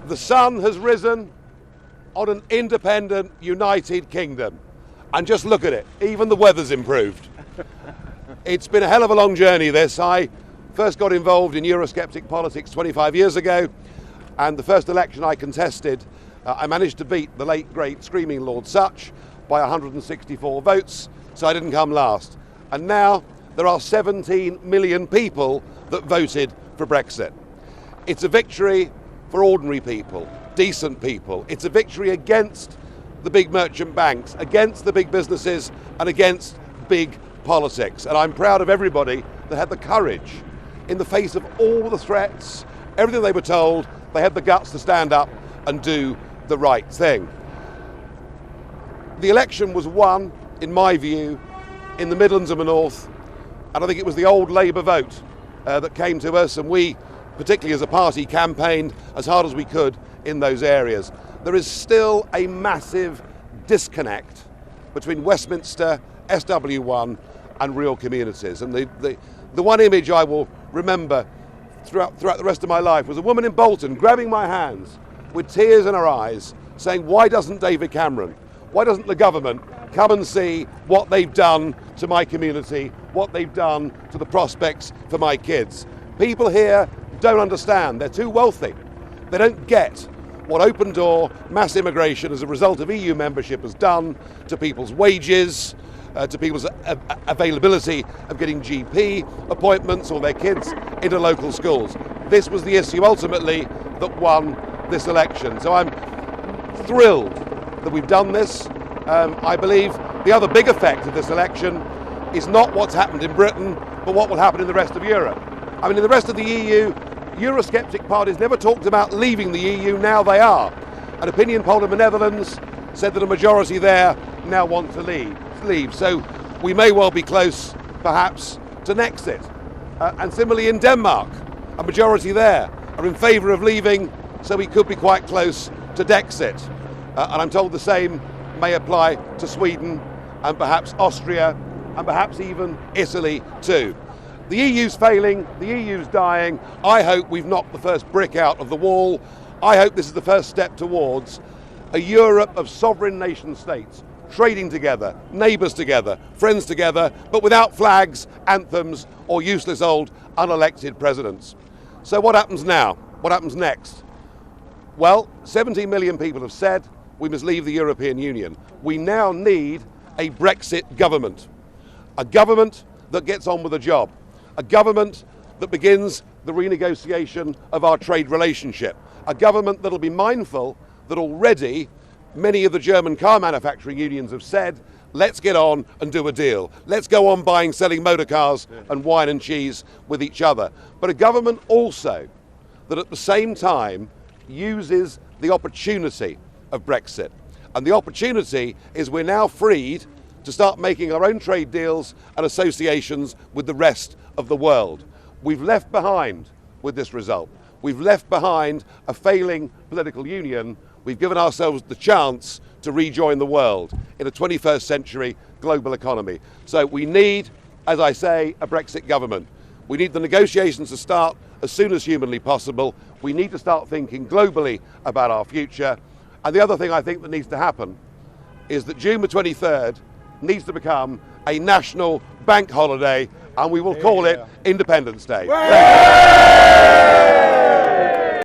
The sun has risen on an independent, united kingdom. And just look at it, even the weather's improved. It's been a hell of a long journey, this. I first got involved in Eurosceptic politics 25 years ago, and the first election I contested, I managed to beat the late, great, screaming Lord Such by 164 votes, so I didn't come last. And now there are 17 million people that voted for Brexit. It's a victory for ordinary people, decent people. It's a victory against the big merchant banks, against the big businesses, and against big politics. And I'm proud of everybody that had the courage, in the face of all the threats, everything they were told, they had the guts to stand up and do the right thing. The election was won, in my view, in the Midlands and the North, and I think it was the old Labour vote that came to us, and we, particularly as a party, campaigned as hard as we could in those areas. There is still a massive disconnect between Westminster, SW1 and real communities. And the one image I will remember throughout the rest of my life was a woman in Bolton grabbing my hands with tears in her eyes saying, why doesn't David Cameron, why doesn't the government come and see what they've done to my community, what they've done to the prospects for my kids? People here don't understand, they're too wealthy. They don't get what open door mass immigration as a result of EU membership has done to people's wages, to people's availability of getting GP appointments or their kids into local schools. This was the issue ultimately that won this election. So I'm thrilled that we've done this. I believe the other big effect of this election is not what's happened in Britain, but what will happen in the rest of Europe. I mean, in the rest of the EU, Eurosceptic parties never talked about leaving the EU, now they are. An opinion poll in the Netherlands said that a majority there now want to leave. So we may well be close, perhaps, to Nexit. And similarly in Denmark, a majority there are in favour of leaving, so we could be quite close to Dexit. And I'm told the same may apply to Sweden and perhaps Austria and perhaps even Italy too. The EU's failing, the EU's dying. I hope we've knocked the first brick out of the wall. I hope this is the first step towards a Europe of sovereign nation states, trading together, neighbours together, friends together, but without flags, anthems, or useless old unelected presidents. So what happens now? What happens next? Well, 17 million people have said we must leave the European Union. We now need a Brexit government. A government that gets on with the job. A government that begins the renegotiation of our trade relationship. A government that'll be mindful that already many of the German car manufacturing unions have said, let's get on and do a deal. Let's go on selling motor cars and wine and cheese with each other. But a government also that at the same time uses the opportunity of Brexit. And the opportunity is we're now freed to start making our own trade deals and associations with the rest of the world. We've left behind, with this result, we've left behind a failing political union. We've given ourselves the chance to rejoin the world in a 21st century global economy. So we need, as I say, a Brexit government. We need the negotiations to start as soon as humanly possible. We need to start thinking globally about our future. And the other thing I think that needs to happen is that June the 23rd needs to become a national bank holiday, and we will call it Independence Day.